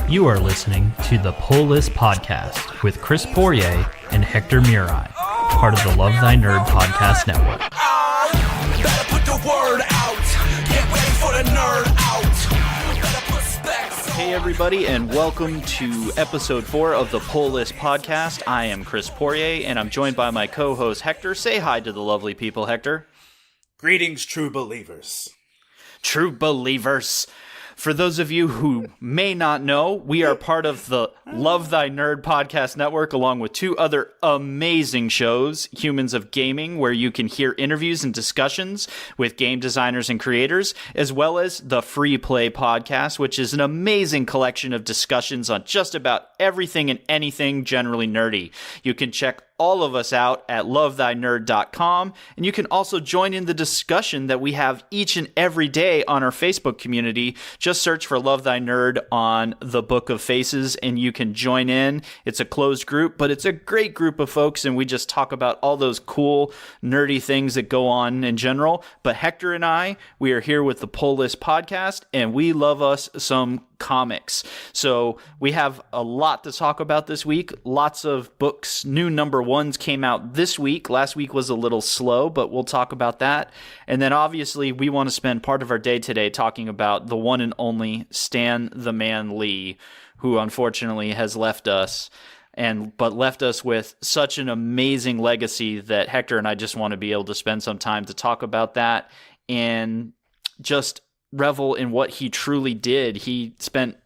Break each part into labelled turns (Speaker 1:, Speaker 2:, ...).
Speaker 1: You are listening to the Pull List Podcast with Chris Poirier and Hector Murai, part of the Love Thy Nerd Podcast Network.
Speaker 2: Better put the word out. Get ready for the nerd out. Better put specs on.
Speaker 3: Hey everybody, and welcome to episode 4 of the Pull List Podcast. I am Chris Poirier, and I'm joined by my co-host Hector. Say hi to the lovely people, Hector.
Speaker 4: Greetings, true believers.
Speaker 3: True believers. For those of you who may not know, we are part of the Love Thy Nerd Podcast Network, along with 2 other amazing shows, Humans of Gaming, where you can hear interviews and discussions with game designers and creators, as well as the Free Play Podcast, which is an amazing collection of discussions on just about everything and anything generally nerdy. You can check all of us out at lovethynerd.com, and you can also join in the discussion that we have each and every day on our Facebook community. Just search for Love Thy Nerd on the Book of Faces, and you can join in. It's a closed group, but it's a great group of folks, and we just talk about all those cool, nerdy things that go on in general. But Hector and I, we are here with the Pull List Podcast, and we love us some comics. So we have a lot to talk about this week. Lots of books, new number ones came out this week. Last week was a little slow, but we'll talk about that. And then obviously we want to spend part of our day today talking about the one and only Stan the Man Lee, who unfortunately has left us, but left us with such an amazing legacy that Hector and I just want to be able to spend some time to talk about that and just revel in what he truly did. He spent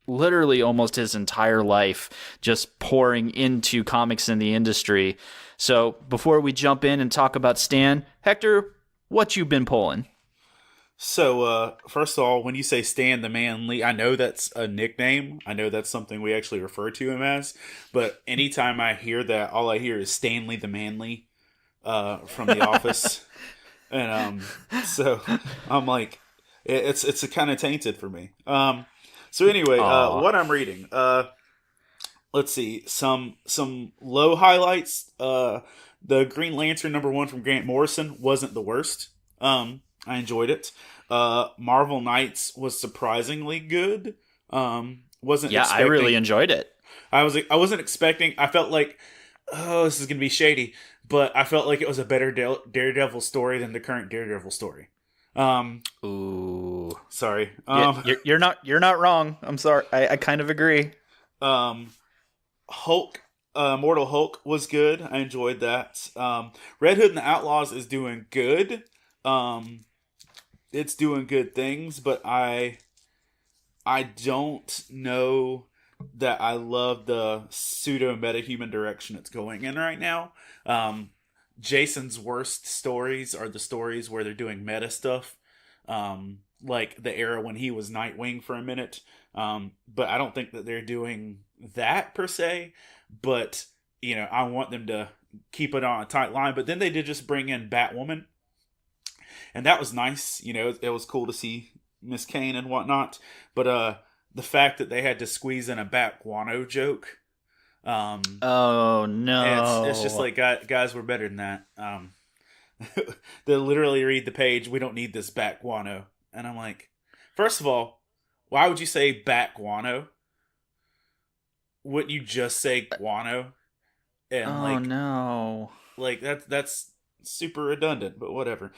Speaker 3: literally almost his entire life just pouring into comics in the industry. So before we jump in and talk about Stan, Hector, what you been pulling?
Speaker 4: So, first of all, when you say Stan the Man Lee, I know that's a nickname. I know that's something we actually refer to him as. But anytime I hear that, all I hear is Stanley the Manly from The Office. And so I'm like, it's kind of tainted for me. So anyway, what I'm reading, let's see, some low highlights. The Green Lantern #1 from Grant Morrison wasn't the worst. I enjoyed it. Marvel Knights was surprisingly good. I really enjoyed it. I wasn't expecting. I felt like, oh, this is gonna be shady, but I felt like it was a better Daredevil story than the current Daredevil story.
Speaker 3: Ooh,
Speaker 4: sorry.
Speaker 3: You're not wrong. I'm sorry. I kind of agree.
Speaker 4: Hulk, Mortal Hulk was good. I enjoyed that. Red Hood and the Outlaws is doing good. It's doing good things, but I don't know that I love the pseudo metahuman direction it's going in right now. Jason's worst stories are the stories where they're doing meta stuff, like the era when he was Nightwing for a minute. But I don't think that they're doing that per se. But, I want them to keep it on a tight line. But then they did just bring in Batwoman. And that was nice. It was cool to see Miss Kane and whatnot. But the fact that they had to squeeze in a Bat Guano joke.
Speaker 3: Oh no!
Speaker 4: It's just like, guys, we're better than that. They literally read the page. We don't need this Bat Guano, and I'm like, first of all, why would you say Bat Guano? Wouldn't you just say guano? And
Speaker 3: no!
Speaker 4: Like that's super redundant, but whatever.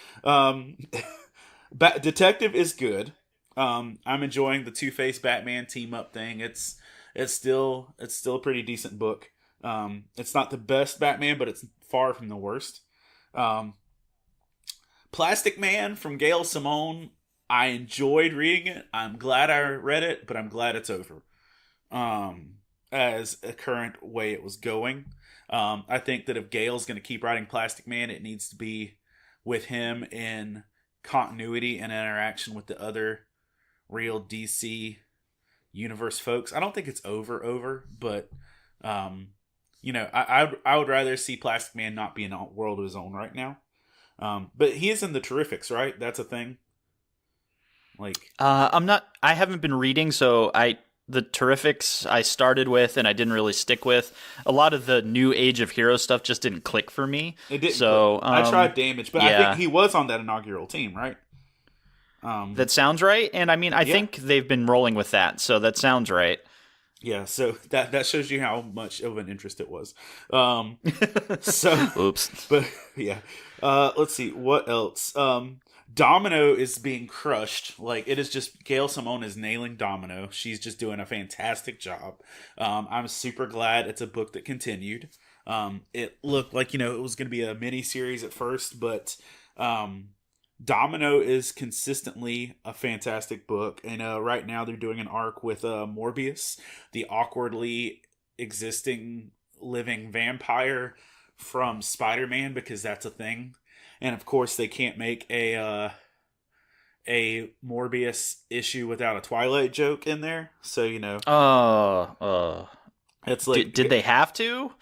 Speaker 4: Detective is good. I'm enjoying the Two-Face Batman team up thing. It's still a pretty decent book. It's not the best Batman, but it's far from the worst. Plastic Man from Gail Simone. I enjoyed reading it. I'm glad I read it, but I'm glad it's over. As a current way it was going. I think that if Gail's going to keep writing Plastic Man, it needs to be with him in continuity and interaction with the other real DC universe folks. I don't think it's over, but I would rather see Plastic Man not be in a world of his own right now. But he is in the Terrifics, right? That's a thing.
Speaker 3: I haven't been reading, so the Terrifics I started with and I didn't really stick with. A lot of the new Age of Heroes stuff just didn't click for me.
Speaker 4: It didn't.
Speaker 3: So
Speaker 4: I tried Damage, but I think he was on that inaugural team, right?
Speaker 3: That sounds right. And I mean, I think they've been rolling with that, so that sounds right.
Speaker 4: Yeah, so that shows you how much of an interest it was. So,
Speaker 3: Oops.
Speaker 4: but yeah, let's see what else. Domino is being crushed. Like it is just Gail Simone is nailing Domino. She's just doing a fantastic job. I'm super glad it's a book that continued. It looked like it was going to be a mini series at first, but Domino is consistently a fantastic book, and right now they're doing an arc with Morbius, the awkwardly existing living vampire from Spider-Man, because that's a thing. And of course, they can't make a Morbius issue without a Twilight joke in there. So it's like,
Speaker 3: did they have to?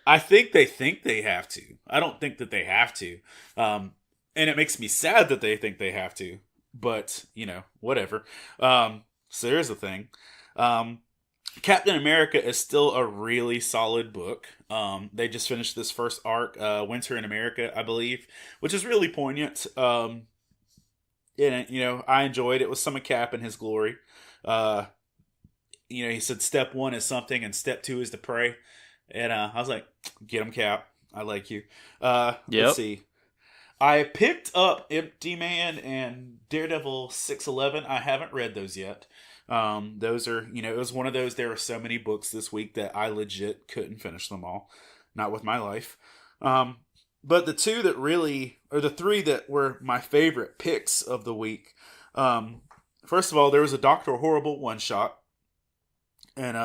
Speaker 4: I think they have to. I don't think that they have to. And it makes me sad that they think they have to, but whatever. So there's the thing. Captain America is still a really solid book. They just finished this first arc, Winter in America, I believe, which is really poignant. And I enjoyed it. It was some of Cap in his glory. He said step 1 is something and step 2 is to pray. And I was like, get him, Cap. I like you. Let's see. I picked up Empty Man and Daredevil 611. I haven't read those yet. Those are, it was one of those, there were so many books this week that I legit couldn't finish them all. Not with my life. But the two that really, or the three that were my favorite picks of the week. First of all, there was a Dr. Horrible one-shot. And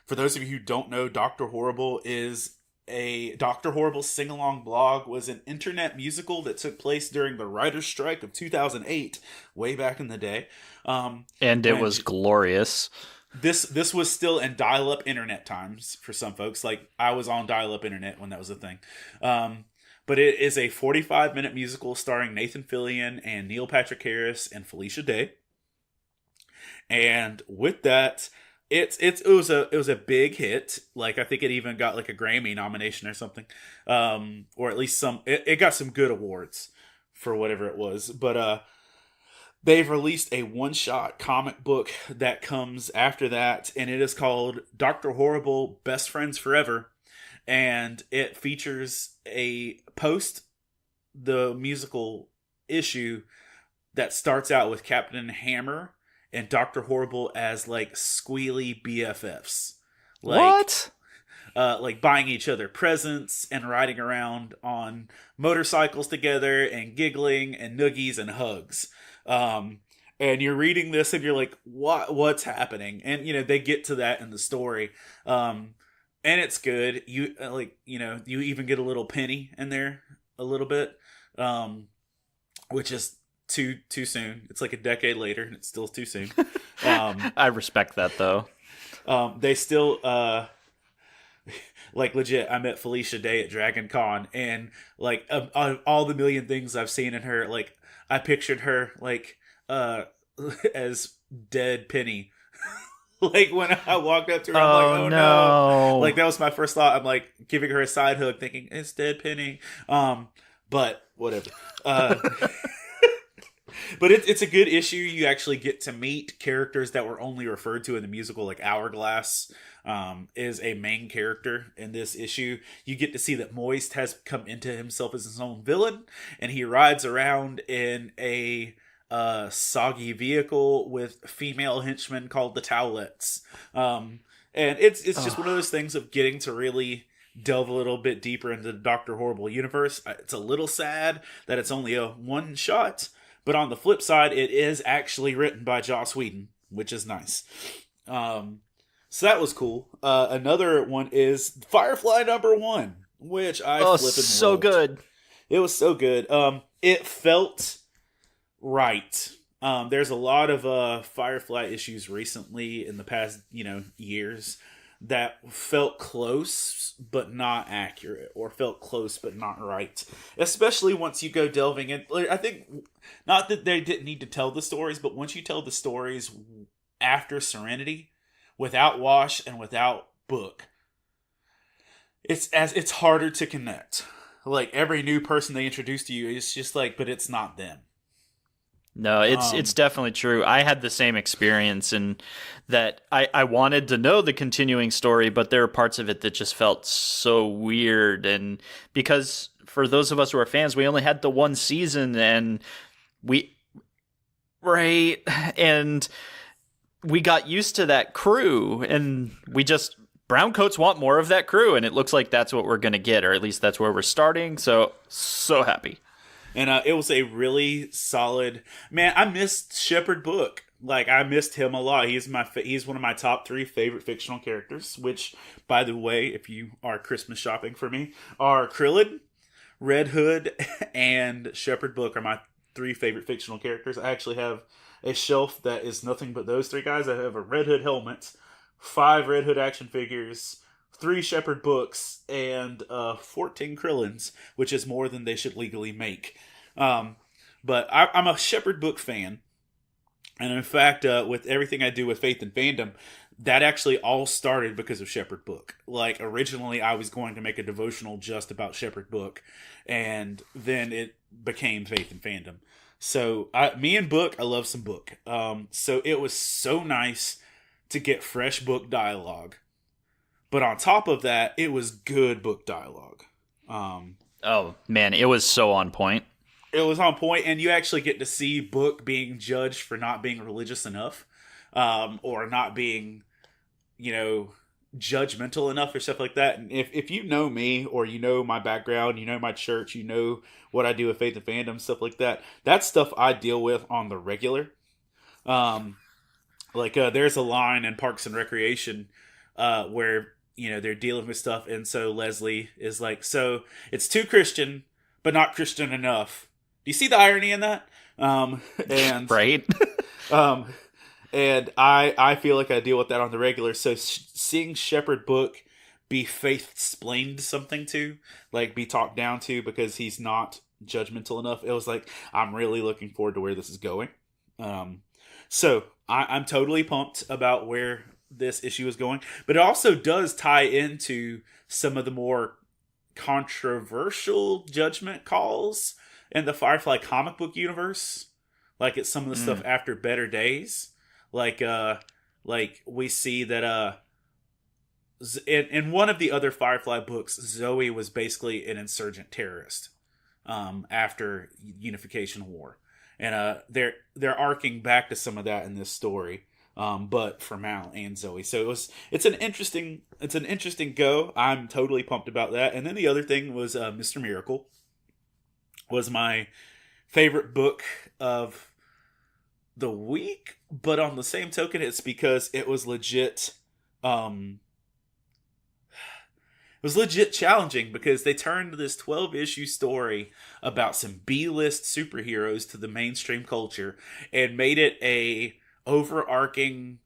Speaker 4: for those of you who don't know, Dr. Horrible is a Dr. Horrible sing-along blog, was an internet musical that took place during the writer's strike of 2008, way back in the day.
Speaker 3: And it was glorious.
Speaker 4: This was still in dial-up internet times for some folks. Like, I was on dial-up internet when that was a thing. But it is a 45-minute musical starring Nathan Fillion and Neil Patrick Harris and Felicia Day. And with that, it was a big hit. Like, I think it even got like a Grammy nomination or something, or at least it got some good awards for whatever it was. But they've released a one-shot comic book that comes after that, and it is called Dr. Horrible Best Friends Forever, and it features a post the musical issue that starts out with Captain Hammer and Dr. Horrible as like squealy BFFs.
Speaker 3: What?
Speaker 4: Like buying each other presents and riding around on motorcycles together and giggling and noogies and hugs. And you're reading this and you're like, what's happening? And they get to that in the story. And it's good. You you even get a little Penny in there a little bit. Which is too soon. It's like a decade later and it's still too soon.
Speaker 3: I respect that though.
Speaker 4: They still like legit, I met Felicia Day at Dragon Con, and like all the million things I've seen in her, like I pictured her like as dead Penny. Like when I walked up to her, I'm like, oh no. Like that was my first thought. I'm like giving her a side hug thinking it's dead Penny. But whatever. But it's a good issue. You actually get to meet characters that were only referred to in the musical, like Hourglass is a main character in this issue. You get to see that Moist has come into himself as his own villain, and he rides around in a soggy vehicle with female henchmen called the Towelettes. And it's just one of those things of getting to really delve a little bit deeper into the Dr. Horrible universe. It's a little sad that it's only a one shot. But on the flip side, it is actually written by Joss Whedon, which is nice. So that was cool. Another one is Firefly #1, which I flippin'
Speaker 3: so
Speaker 4: loved.
Speaker 3: good.
Speaker 4: It was so good. It felt right. There's a lot of Firefly issues recently in the past, years that felt close but not accurate, or felt close but not right. Especially once you go delving in. I think, not that they didn't need to tell the stories, but once you tell the stories after Serenity, without Wash and without Book, it's harder to connect. Like every new person they introduce to you is just like, but it's not them.
Speaker 3: No, it's definitely true. I had the same experience, and that I wanted to know the continuing story, but there are parts of it that just felt so weird. And because for those of us who are fans, we only had the one season, and we got used to that crew, and browncoats want more of that crew, and it looks like that's what we're going to get, or at least that's where we're starting. So happy.
Speaker 4: And it was a really solid, man. I missed Shepherd Book. Like, I missed him a lot. He's one of my top 3 favorite fictional characters, which, by the way, if you are Christmas shopping for me, are Krillin, Red Hood, and Shepherd Book are my 3 favorite fictional characters. I actually have a shelf that is nothing but those 3 guys. I have a Red Hood helmet, 5 Red Hood action figures, 3 Shepherd Books, and 14 Krillins, which is more than they should legally make. But I'm a Shepherd Book fan. And in fact, with everything I do with Faith and Fandom, that actually all started because of Shepherd Book. Like, originally I was going to make a devotional just about Shepherd Book, and then it became Faith and Fandom. So me and Book, I love some Book. So it was so nice to get fresh Book dialogue. But on top of that, it was good Book dialogue.
Speaker 3: Oh, man, it was so on point.
Speaker 4: It was on point, and you actually get to see Book being judged for not being religious enough, or not being, judgmental enough or stuff like that. And if you know me, or you know my background, you know my church, you know what I do with Faith and Fandom, stuff like that, that's stuff I deal with on the regular. There's a line in Parks and Recreation where, they're dealing with stuff, and so Leslie is like, so it's too Christian, but not Christian enough. Do you see the irony in that? And
Speaker 3: right.
Speaker 4: And I feel like I deal with that on the regular. So seeing Shepherd Book be faith-splained something to, like be talked down to because he's not judgmental enough, it was like, I'm really looking forward to where this is going. So I'm totally pumped about where this issue is going. But it also does tie into some of the more controversial judgment calls in the Firefly comic book universe. Like, it's some of the stuff after Better Days. Like we see that in one of the other Firefly books, Zoe was basically an insurgent terrorist after Unification War. And they're arcing back to some of that in this story. But for Mal and Zoe. So it's an interesting go. I'm totally pumped about that. And then the other thing was Mr. Miracle was my favorite book of the week, but on the same token, it's because it was legit challenging, because they turned this 12-issue story about some B-list superheroes to the mainstream culture and made it a overarching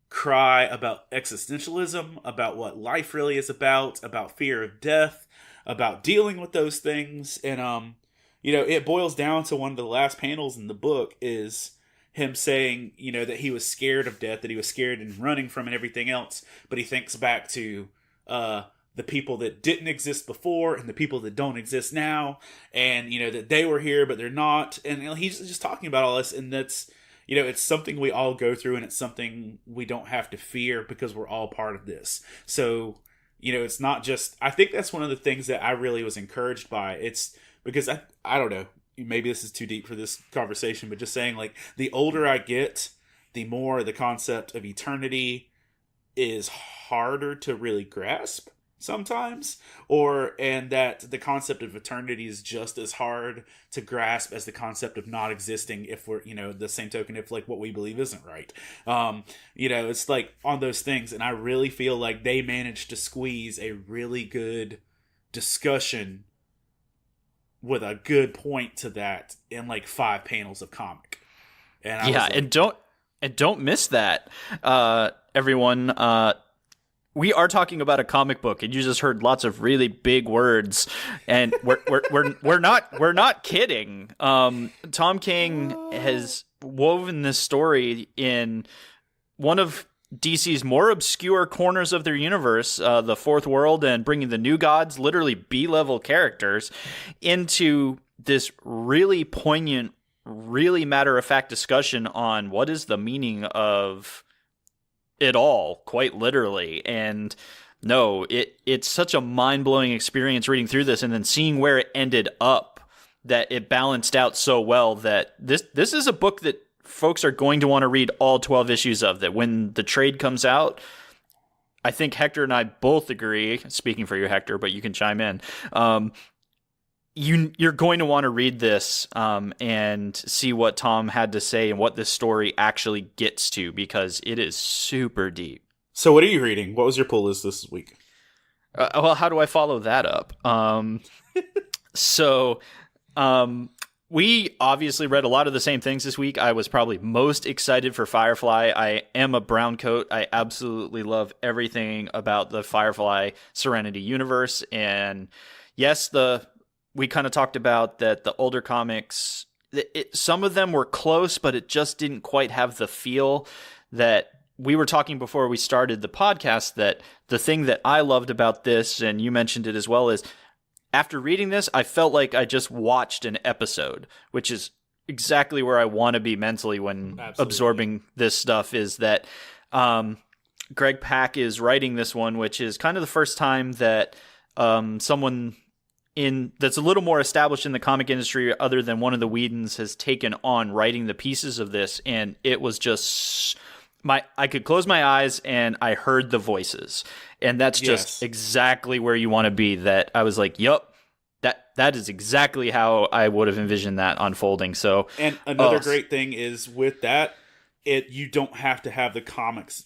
Speaker 4: cry about existentialism, about what life really is about fear of death, about dealing with those things. And it boils down to one of the last panels in the book is him saying, that he was scared of death, that he was scared and running from it and everything else, but he thinks back to the people that didn't exist before and the people that don't exist now, and that they were here but they're not, and he's just talking about all this. And that's, it's something we all go through, and it's something we don't have to fear because we're all part of this. So, it's not just, I think that's one of the things that I really was encouraged by. It's because I don't know, maybe this is too deep for this conversation, but just saying, like, the older I get, the more the concept of eternity is harder to really grasp sometimes, and that the concept of eternity is just as hard to grasp as the concept of not existing, if we're, the same token, if like what we believe isn't right. It's like on those things, and I really feel like they managed to squeeze a really good discussion with a good point to that in like 5 panels of comic. And don't miss that, everyone. We are talking about a comic book, and you just heard lots of really big words, and we're not kidding. Tom King has woven this story in one of DC's more obscure corners of their universe, the Fourth World, and bringing the New Gods, literally B-level characters, into this really poignant
Speaker 3: really matter-of-fact discussion on what is the meaning of it all, quite literally. And no, it's such a mind-blowing experience reading through this and then seeing where it ended up, that it balanced out so well that this is a book that folks are going to want to read all 12 issues of, that when the trade comes out, I think Hector and I both agree, speaking for you, Hector, but you can chime in, you're going to want to read this and see what Tom had to say and what this story actually gets to, because it is super deep.
Speaker 4: So what are you reading? What was your pull list this week?
Speaker 3: Well, how do I follow that up? We obviously read a lot of the same things this week. I was probably most excited for Firefly. I am a brown coat. I absolutely love everything about the Firefly Serenity universe. And yes, we kind of talked about that the older comics, some of them were close, but it just didn't quite have the feel that we were talking before we started the podcast, that the thing that I loved about this, and you mentioned it as well, is after reading this, I felt like I just watched an episode, which is exactly where I want to be mentally when absorbing this stuff, is that Greg Pak is writing this one, which is kind of the first time that someone that's a little more established in the comic industry other than one of the Whedons has taken on writing the pieces of this. And it was just... I could close my eyes and I heard the voices, and that's just exactly where you want to be. That I was like, "Yup, that is exactly how I would have envisioned that unfolding." So,
Speaker 4: and another great thing is with that, you don't have to have the comics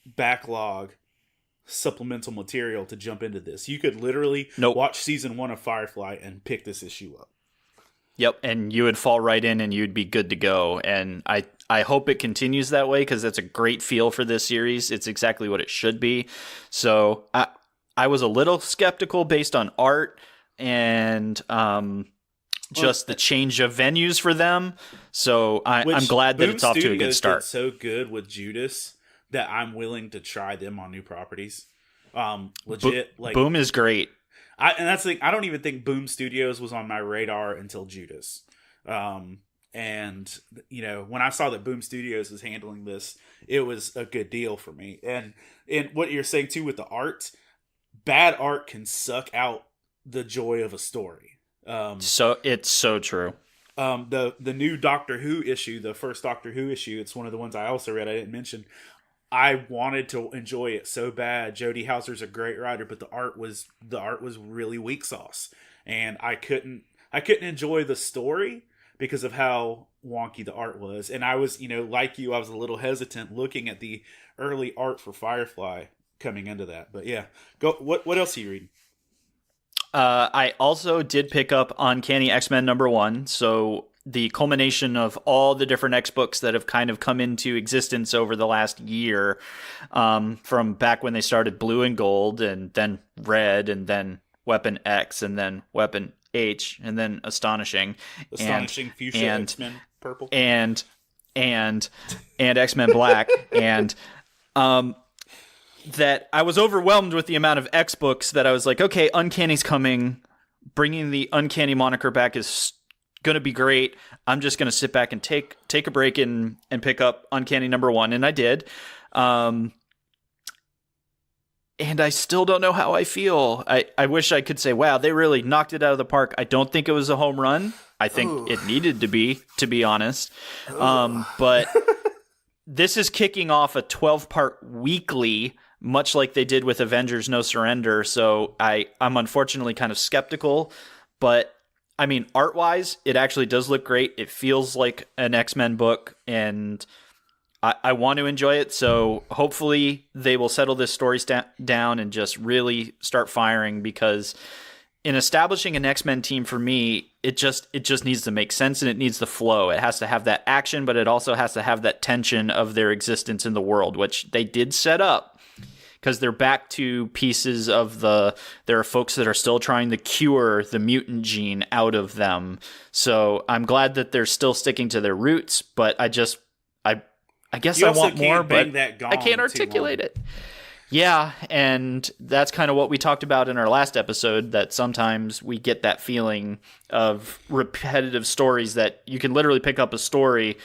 Speaker 4: backlog supplemental material to jump into this. You could literally watch season 1 of Firefly and pick this issue up.
Speaker 3: Yep, and you would fall right in and you'd be good to go. And I hope it continues that way, because that's a great feel for this series. It's exactly what it should be. So I was a little skeptical based on art and just the change of venues for them. So I'm glad that it's off to a good start.
Speaker 4: Did so good with Judas that I'm willing to try them on new properties. Legit,
Speaker 3: Boom is great.
Speaker 4: And that's like, I don't even think Boom Studios was on my radar until Judas. And, when I saw that Boom Studios was handling this, it was a good deal for me. And what you're saying, too, with the art, bad art can suck out the joy of a story.
Speaker 3: So it's so true.
Speaker 4: The new Doctor Who issue, the first Doctor Who issue, it's one of the ones I also read, I didn't mention. I wanted to enjoy it so bad. Jodie Hauser's a great writer, but the art was really weak sauce, and I couldn't enjoy the story because of how wonky the art was. And I was, like you, I was a little hesitant looking at the early art for Firefly coming into that. But yeah, go. What else are you reading?
Speaker 3: I also did pick up Uncanny X-Men #1, so the culmination of all the different X books that have kind of come into existence over the last year, from back when they started Blue and Gold, and then Red, and then Weapon X, and then Weapon H, and then Astonishing
Speaker 4: Fuchsia, X-Men Purple,
Speaker 3: and X-Men Black, and that I was overwhelmed with the amount of X books that I was like, okay, Uncanny's coming, bringing the Uncanny moniker back is going to be great. I'm just going to sit back and take a break and pick up Uncanny #1, and I did. And I still don't know how I feel. I wish I could say, wow, they really knocked it out of the park. I don't think it was a home run. I think it needed to be honest. But this is kicking off a 12-part weekly, much like they did with Avengers No Surrender. So I'm unfortunately kind of skeptical, but I mean, art-wise, it actually does look great. It feels like an X-Men book, and I want to enjoy it. So hopefully they will settle this story down and just really start firing, because in establishing an X-Men team, for me, it just needs to make sense, and it needs the flow. It has to have that action, but it also has to have that tension of their existence in the world, which they did set up. Because they're back to pieces of there are folks that are still trying to cure the mutant gene out of them. So I'm glad that they're still sticking to their roots, but I guess I want more, but I can't articulate it. Yeah, and that's kind of what we talked about in our last episode, that sometimes we get that feeling of repetitive stories that you can literally pick up a story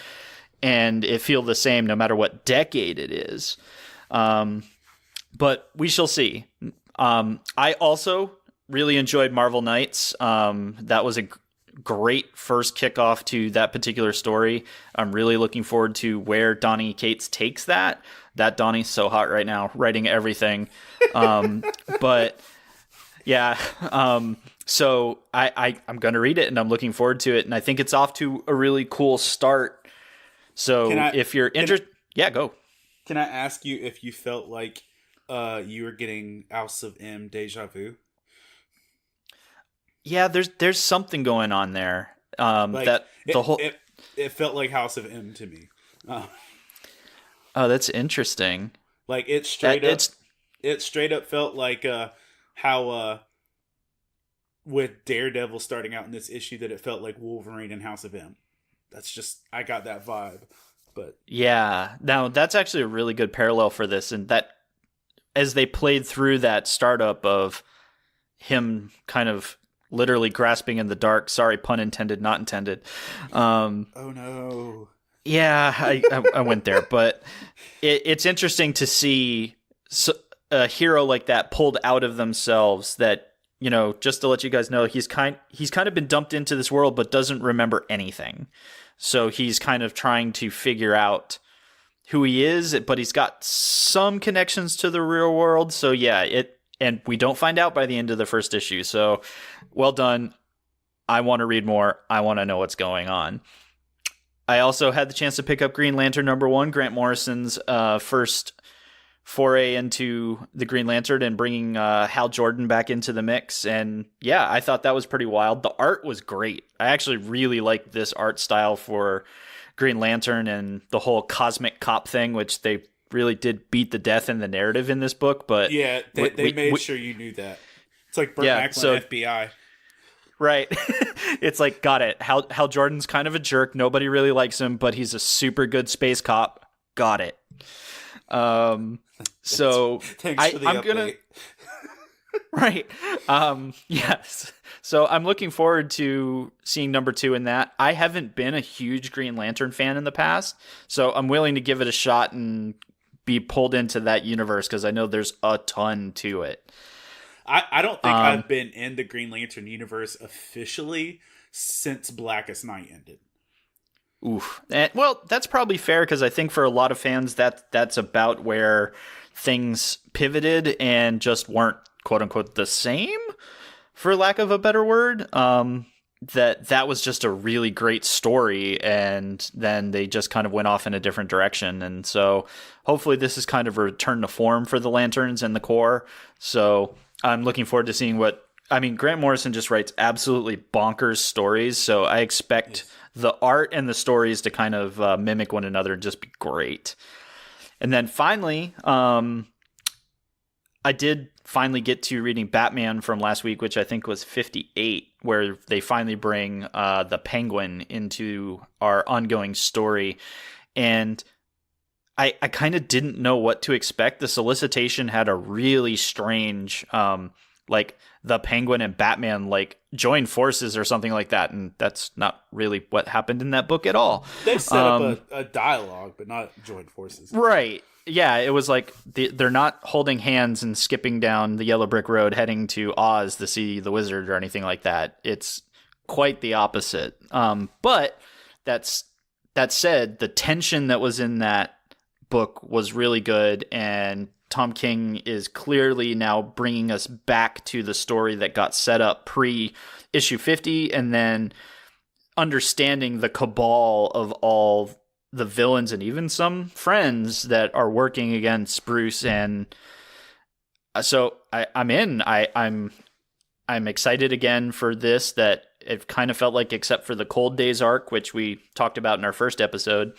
Speaker 3: and it feel the same no matter what decade it is. But we shall see. I also really enjoyed Marvel Knights. That was a great first kickoff to that particular story. I'm really looking forward to where Donny Cates takes that. That Donnie's so hot right now, writing everything. But yeah, so I'm going to read it and I'm looking forward to it. And I think it's off to a really cool start. So if you're interested, yeah, go.
Speaker 4: Can I ask you if you felt like you were getting House of M deja vu?
Speaker 3: Yeah, there's something going on there.
Speaker 4: It felt like House of M to me.
Speaker 3: Oh, that's interesting.
Speaker 4: Like it straight up felt like how with Daredevil starting out in this issue that it felt like Wolverine and House of M. That's just, I got that vibe. But
Speaker 3: yeah, now that's actually a really good parallel for this, and that as they played through that startup of him kind of literally grasping in the dark. Sorry, pun intended, not intended.
Speaker 4: Oh no.
Speaker 3: Yeah, I went there, but it's interesting to see a hero like that pulled out of themselves. That, you know, just to let you guys know, he's kind of been dumped into this world, but doesn't remember anything. So he's kind of trying to figure out who he is, but he's got some connections to the real world. So yeah, and we don't find out by the end of the first issue. So well done. I want to read more. I want to know what's going on. I also had the chance to pick up Green Lantern #1, Grant Morrison's first foray into the Green Lantern and bringing Hal Jordan back into the mix. And yeah, I thought that was pretty wild. The art was great. I actually really liked this art style for Green Lantern and the whole cosmic cop thing, which they really did beat the death in the narrative in this book. But
Speaker 4: yeah, they made sure you knew that. It's like Burt Macklin, FBI.
Speaker 3: Right. It's like, got it. Hal Jordan's kind of a jerk. Nobody really likes him, but he's a super good space cop. Got it. So
Speaker 4: Thanks for the
Speaker 3: I'm
Speaker 4: update.
Speaker 3: gonna right. Yes. So I'm looking forward to seeing #2 in that. I haven't been a huge Green Lantern fan in the past, so I'm willing to give it a shot and be pulled into that universe because I know there's a ton to it.
Speaker 4: I don't think I've been in the Green Lantern universe officially since Blackest Night ended.
Speaker 3: Oof. Well, that's probably fair because I think for a lot of fans that's about where things pivoted and just weren't quote unquote the same, for lack of a better word. That was just a really great story, and then they just kind of went off in a different direction. And so hopefully this is kind of a return to form for the Lanterns and the Corps. So I'm looking forward to seeing Grant Morrison just writes absolutely bonkers stories, so I expect the art and the stories to kind of mimic one another and just be great. And then finally, I did finally get to reading Batman from last week, which I think was 58, where they finally bring the Penguin into our ongoing story. And I kind of didn't know what to expect. The solicitation had a really strange, like the Penguin and Batman like join forces or something like that, and that's not really what happened in that book at all.
Speaker 4: They set up a dialogue, but not join forces.
Speaker 3: Right. Yeah, it was like they're not holding hands and skipping down the yellow brick road heading to Oz to see the wizard or anything like that. It's quite the opposite. But that said, the tension that was in that book was really good, and Tom King is clearly now bringing us back to the story that got set up pre-issue 50, and then understanding the cabal of all the villains and even some friends that are working against Bruce. And so I'm in. I'm excited again for this. That it kind of felt like, except for the Cold Days arc, which we talked about in our first episode,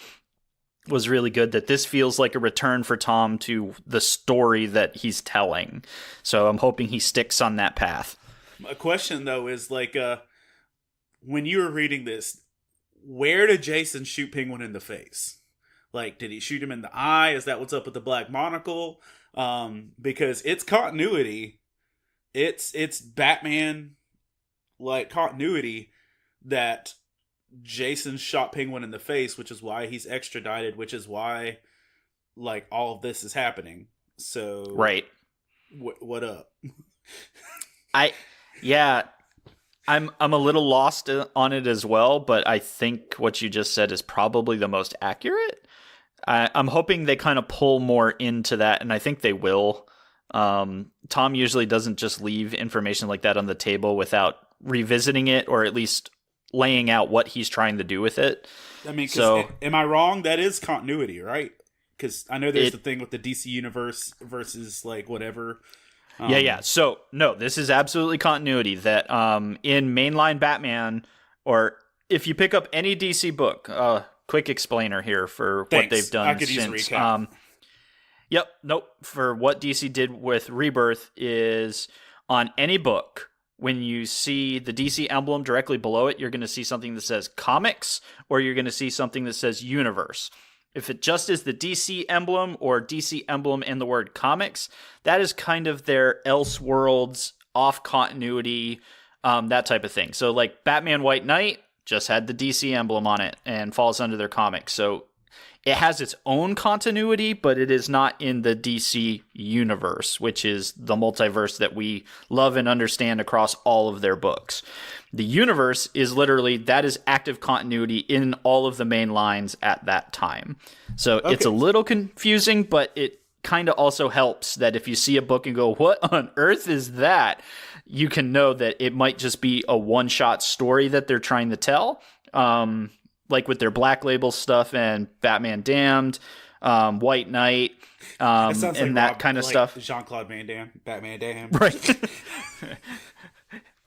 Speaker 3: was really good, that this feels like a return for Tom to the story that he's telling. So I'm hoping he sticks on that path.
Speaker 4: A question though is like, when you were reading this, where did Jason shoot Penguin in the face? Like, did he shoot him in the eye? Is that what's up with the black monocle? Because it's continuity. It's Batman like continuity that Jason shot Penguin in the face, which is why he's extradited, which is why like all of this is happening. So
Speaker 3: right.
Speaker 4: What up?
Speaker 3: I'm a little lost on it as well, but I think what you just said is probably the most accurate. I'm hoping they kind of pull more into that, and I think they will. Tom usually doesn't just leave information like that on the table without revisiting it, or at least laying out what he's trying to do with it.
Speaker 4: I mean, so am I wrong? That is continuity, right? Because I know there's the thing with the DC universe versus like whatever.
Speaker 3: Yeah. So no, this is absolutely continuity. That in mainline Batman, or if you pick up any DC book, quick explainer here for what they've done
Speaker 4: I could
Speaker 3: since.
Speaker 4: use recap.
Speaker 3: Nope. For what DC did with Rebirth is on any book, when you see the DC emblem directly below it, you're going to see something that says comics, or you're going to see something that says universe. If it just is the DC emblem or DC emblem and the word comics, that is kind of their Elseworlds, off continuity, that type of thing. So like Batman White Knight just had the DC emblem on it and falls under their comics. So it has its own continuity, but it is not in the DC universe, which is the multiverse that we love and understand across all of their books. The universe is literally, that is active continuity in all of the main lines at that time. So It's a little confusing, but it kind of also helps that if you see a book and go, what on earth is that? You can know that it might just be a one-shot story that they're trying to tell. Like with their Black Label stuff and Batman Damned, White Knight, and
Speaker 4: like
Speaker 3: that kind of stuff.
Speaker 4: Jean-Claude Van Damme, Batman Damn.
Speaker 3: Right.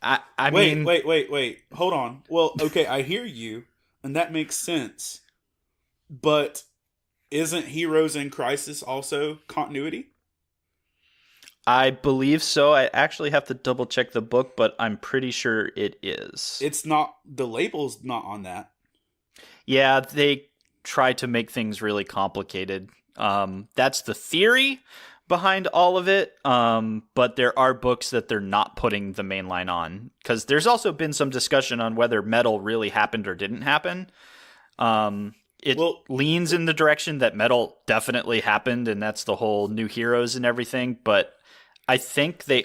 Speaker 3: I mean...
Speaker 4: Wait. Hold on. Well, okay, I hear you, and that makes sense. But isn't Heroes in Crisis also continuity?
Speaker 3: I believe so. I actually have to double check the book, but I'm pretty sure it is.
Speaker 4: It's not... The label's not on that.
Speaker 3: Yeah, they try to make things really complicated. That's the theory behind all of it. But there are books that they're not putting the main line on. Because there's also been some discussion on whether Metal really happened or didn't happen. It leans in the direction that Metal definitely happened, and that's the whole New Heroes and everything. But I think they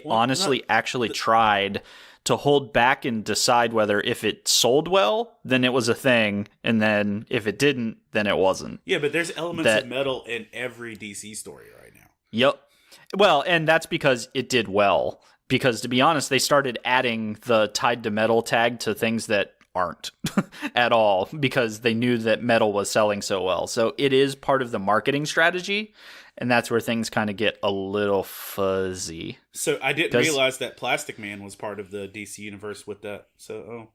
Speaker 3: actually tried to hold back and decide whether if it sold well, then it was a thing, and then if it didn't, then it wasn't.
Speaker 4: Yeah, but there's elements of Metal in every DC story right now.
Speaker 3: Yep. Well, and that's because it did well. Because to be honest, they started adding the tied to Metal tag to things that aren't at all, because they knew that Metal was selling so well. So it is part of the marketing strategy. And that's where things kind of get a little fuzzy.
Speaker 4: So I didn't realize that Plastic Man was part of the DC universe with that. So,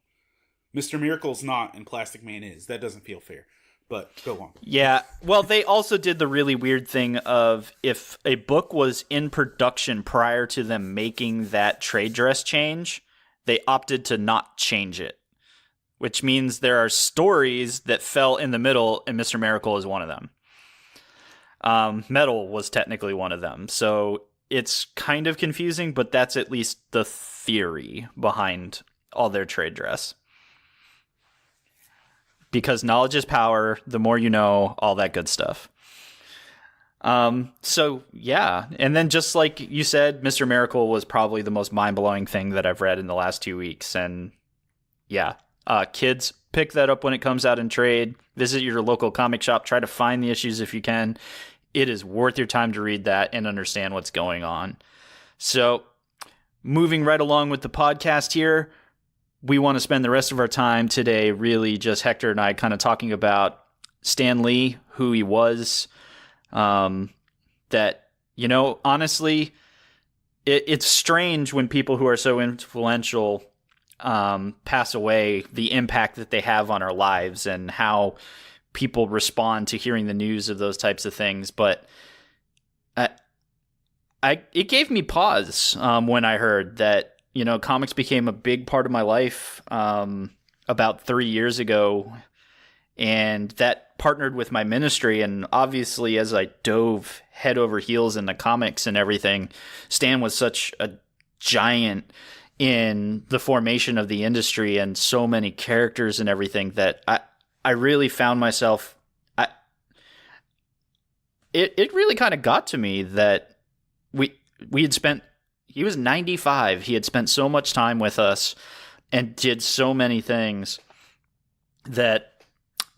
Speaker 4: Mr. Miracle's not and Plastic Man is. That doesn't feel fair. But go on.
Speaker 3: Yeah. Well, they also did the really weird thing of if a book was in production prior to them making that trade dress change, they opted to not change it. Which means there are stories that fell in the middle, and Mr. Miracle is one of them. Metal was technically one of them. So it's kind of confusing, but that's at least the theory behind all their trade dress. Because knowledge is power, the more you know, all that good stuff. So yeah. And then just like you said, Mr. Miracle was probably the most mind-blowing thing that I've read in the last 2 weeks. And yeah, kids, pick that up when it comes out in trade. Visit your local comic shop. Try to find the issues if you can. It is worth your time to read that and understand what's going on. So, moving right along with the podcast here, we want to spend the rest of our time today really just Hector and I kind of talking about Stan Lee, who he was. That, you know, honestly, it's strange when people who are so influential pass away, the impact that they have on our lives and how people respond to hearing the news of those types of things. But it gave me pause when I heard that, you know, comics became a big part of my life about 3 years ago. and that partnered with my ministry. And obviously, as I dove head over heels into comics and everything, Stan was such a giant in the formation of the industry and so many characters and everything that I really found myself. It really kind of got to me that we had spent. He was 95. He had spent so much time with us and did so many things that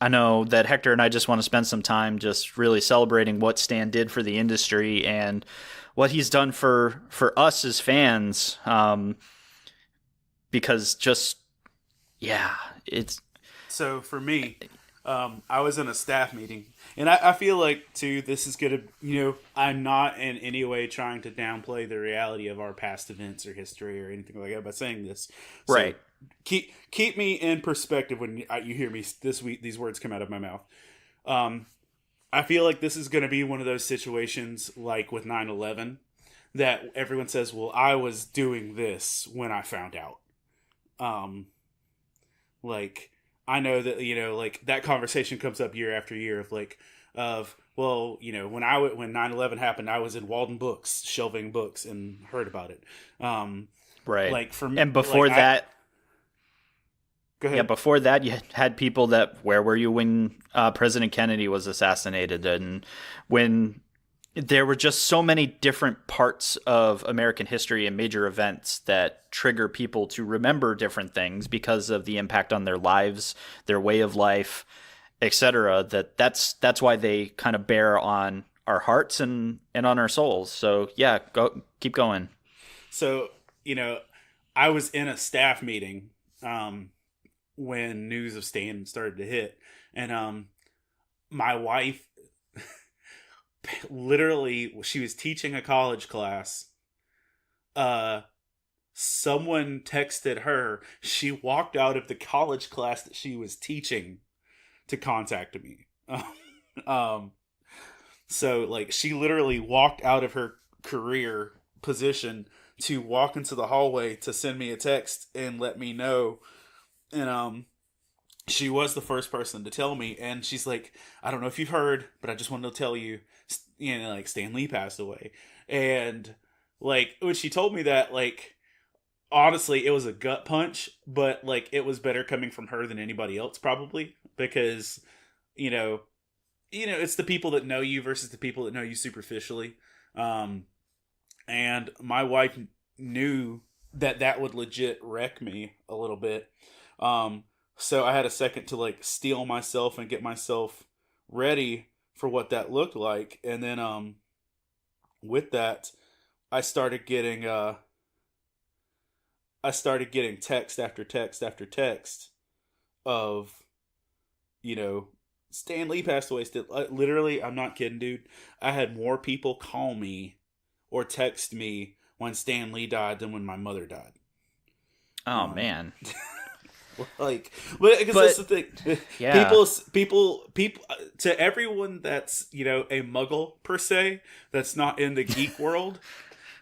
Speaker 3: I know that Hector and I just want to spend some time just really celebrating what Stan did for the industry and what he's done for us as fans. Because it's...
Speaker 4: So for me, I was in a staff meeting, and I feel like, too, this is going to, I'm not in any way trying to downplay the reality of our past events or history or anything like that by saying this. So
Speaker 3: right.
Speaker 4: Keep me in perspective when you hear me these words come out of my mouth. I feel like this is going to be one of those situations like with 9/11 that everyone says, well, I was doing this when I found out. Like, I know that, like that conversation comes up year after year when 9/11 happened, I was in Walden Books, shelving books and heard about it.
Speaker 3: Right.
Speaker 4: Like for me,
Speaker 3: and before that,
Speaker 4: go ahead.
Speaker 3: Yeah, before that, you had people where were you when President Kennedy was assassinated, and when there were just so many different parts of American history and major events that trigger people to remember different things because of the impact on their lives, their way of life, etc. That's why they kind of bear on our hearts and on our souls. So yeah, keep going.
Speaker 4: So, I was in a staff meeting when news of Stan started to hit, and my wife literally, she was teaching a college class. Someone texted her. She walked out of the college class that she was teaching to contact me. So like she literally walked out of her career position to walk into the hallway to send me a text and let me know. And she was the first person to tell me, and she's like, I don't know if you've heard, but I just wanted to tell you, like Stan Lee passed away. And like when she told me that, like honestly, it was a gut punch, but like it was better coming from her than anybody else probably, because it's the people that know you versus the people that know you superficially. And my wife knew that would legit wreck me a little bit. So I had a second to like steel myself and get myself ready for what that looked like. And then, with that, I started getting text after text after text of, Stan Lee passed away. Literally, I'm not kidding, dude. I had more people call me or text me when Stan Lee died than when my mother died.
Speaker 3: Oh, man.
Speaker 4: Like, because that's the thing.
Speaker 3: Yeah.
Speaker 4: People, to everyone that's, a muggle per se, that's not in the geek world,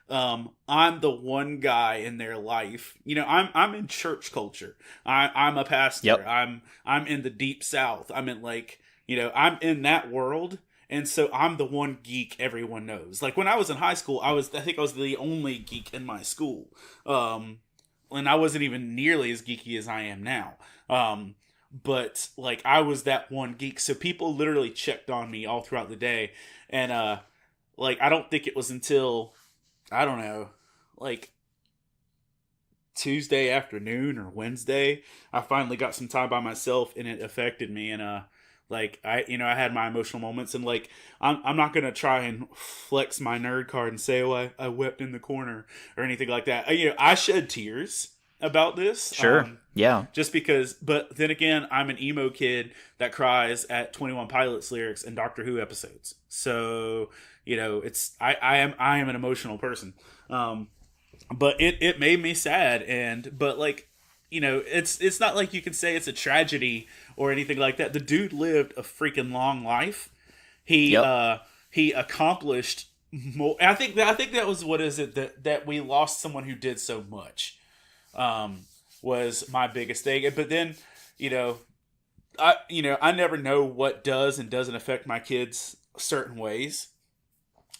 Speaker 4: I'm the one guy in their life. I'm in church culture. I'm a pastor.
Speaker 3: Yep.
Speaker 4: I'm in the deep south. I'm in I'm in that world. And so I'm the one geek everyone knows. Like when I was in high school, I think I was the only geek in my school. And I wasn't even nearly as geeky as I am now. But like I was that one geek. So people literally checked on me all throughout the day. And I don't think it was until, I don't know, like Tuesday afternoon or Wednesday, I finally got some time by myself, and it affected me. And I had my emotional moments, and like I'm not gonna try and flex my nerd card and say, oh, I wept in the corner or anything like that. I shed tears about this.
Speaker 3: Sure. Yeah.
Speaker 4: Just because, but then again, I'm an emo kid that cries at 21 Pilots lyrics and Doctor Who episodes. So I am an emotional person. But it made me sad, but like, it's not like you can say it's a tragedy or anything like that. The dude lived a freaking long life. He accomplished more. I think that was, what is it, that we lost someone who did so much, was my biggest thing. But then, I never know what does and doesn't affect my kids certain ways.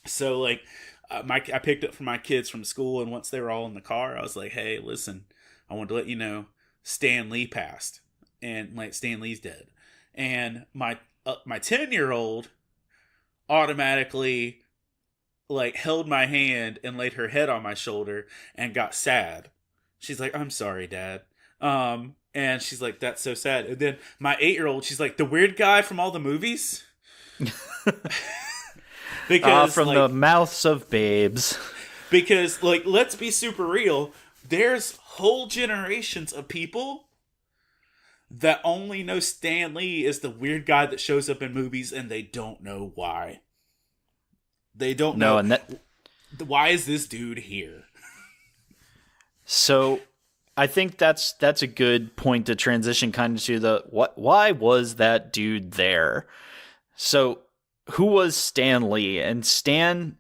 Speaker 4: So like, I picked up for my kids from school, and once they were all in the car, I was like, "Hey, listen, I wanted to let you know Stan Lee passed, and like Stan Lee's dead." And my 10-year-old automatically like held my hand and laid her head on my shoulder and got sad. She's like, "I'm sorry, Dad." And she's like, "That's so sad." And then my 8-year-old, she's like, "The weird guy from all the movies." Because
Speaker 3: from the mouths of babes.
Speaker 4: Because like, let's be super real. There's whole generations of people that only know Stan Lee is the weird guy that shows up in movies, and they don't know why. They don't know.
Speaker 3: And
Speaker 4: why is this dude here?
Speaker 3: So I think that's a good point to transition kind of to why was that dude there? So who was Stan Lee? And Stan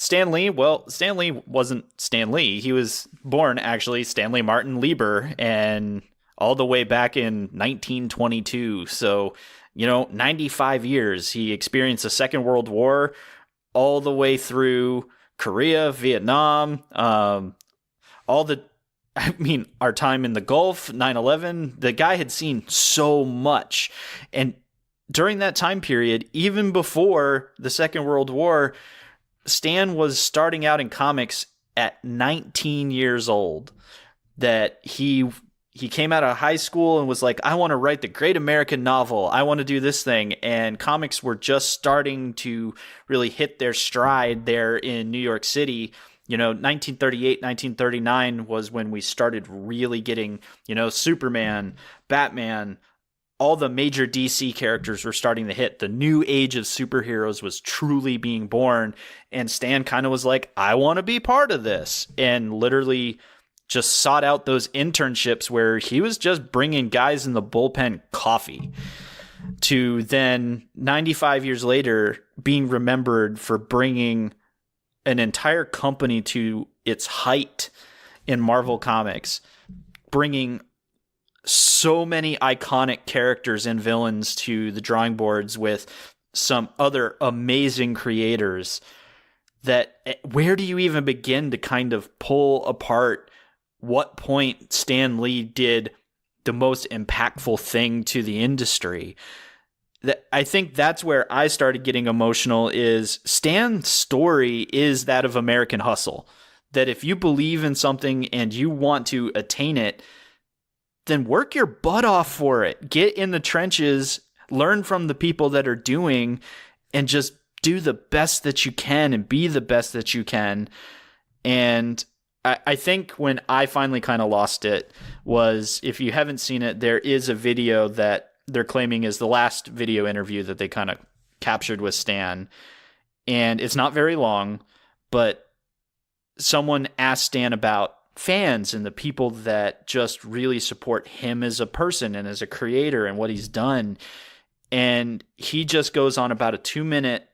Speaker 3: Lee, well, Stan Lee wasn't Stan Lee. He was born actually Stanley Martin Lieber, and all the way back in 1922. So, 95 years. He experienced the Second World War all the way through Korea, Vietnam, our time in the Gulf, 9/11. The guy had seen so much. And during that time period, even before the Second World War, Stan was starting out in comics at 19 years old. That he came out of high school and was like, "I want to write the great American novel. I want to do this thing." And comics were just starting to really hit their stride there in New York City. 1938, 1939 was when we started really getting, Superman, Batman, all the major DC characters were starting to hit. The new age of superheroes was truly being born. And Stan kind of was like, "I want to be part of this." And literally just sought out those internships where he was just bringing guys in the bullpen coffee, to then 95 years later being remembered for bringing an entire company to its height in Marvel Comics, bringing so many iconic characters and villains to the drawing boards with some other amazing creators. That where do you even begin to kind of pull apart what point Stan Lee did the most impactful thing to the industry? That I think that's where I started getting emotional. Is Stan's story is that of American hustle. That if you believe in something and you want to attain it, then work your butt off for it. Get in the trenches, learn from the people that are doing, and just do the best that you can and be the best that you can. And I think when I finally kind of lost it was, if you haven't seen it, there is a video that they're claiming is the last video interview that they kind of captured with Stan. And it's not very long, but someone asked Stan about fans and the people that just really support him as a person and as a creator and what he's done. And he just goes on about a 2-minute,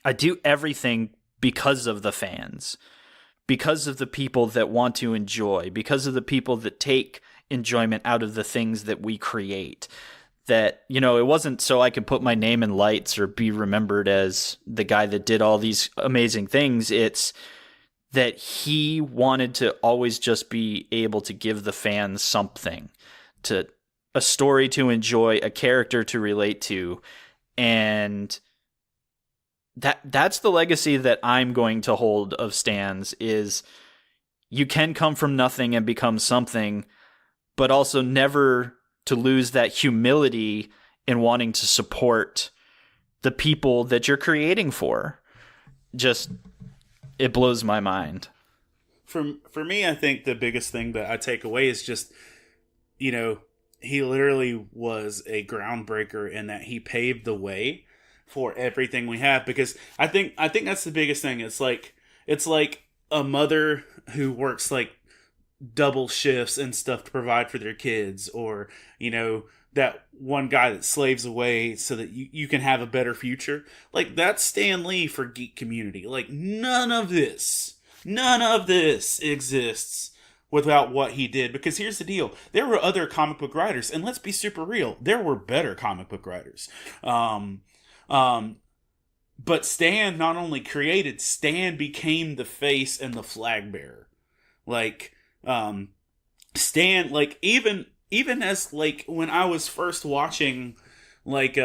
Speaker 3: "I do everything because of the fans, because of the people that want to enjoy, because of the people that take enjoyment out of the things that we create." That, it wasn't so I could put my name in lights or be remembered as the guy that did all these amazing things. It's that he wanted to always just be able to give the fans something, to a story to enjoy, a character to relate to. And that's the legacy that I'm going to hold of Stan's, is you can come from nothing and become something, but also never to lose that humility in wanting to support the people that you're creating for. Just, it blows my mind.
Speaker 4: For me, I think the biggest thing that I take away is just, he literally was a groundbreaker in that he paved the way for everything we have. Because I think that's the biggest thing. It's like a mother who works like double shifts and stuff to provide for their kids, or that one guy that slaves away so that you can have a better future. Like, that's Stan Lee for geek community. Like, none of this exists without what he did. Because here's the deal. There were other comic book writers, and let's be super real. There were better comic book writers. But Stan not only created, Stan became the face and the flag bearer. Like, Stan, like, even as, like, when I was first watching, like,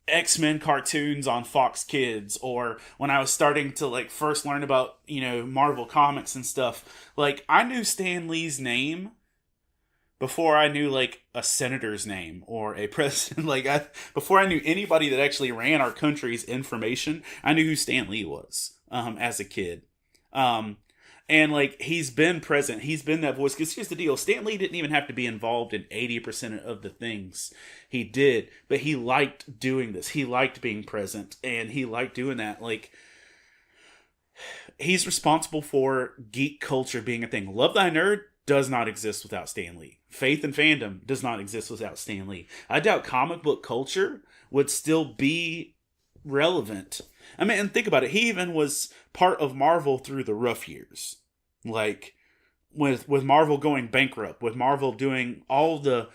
Speaker 4: X-Men cartoons on Fox Kids, or when I was starting to, like, first learn about, you know, Marvel Comics and stuff, like, I knew Stan Lee's name before I knew, like, a senator's name or a president. Like, before I knew anybody that actually ran our country's information, I knew who Stan Lee was, as a kid. And, like, he's been present. He's been that voice. Because here's the deal. Stan Lee didn't even have to be involved in 80% of the things he did. But he liked doing this. He liked being present. And he liked doing that. Like, he's responsible for geek culture being a thing. Love Thy Nerd does not exist without Stan Lee. Faith and Fandom does not exist without Stan Lee. I doubt comic book culture would still be relevant. I mean, and think about it. He even was part of Marvel through the rough years. Like, with Marvel going bankrupt, with Marvel doing all the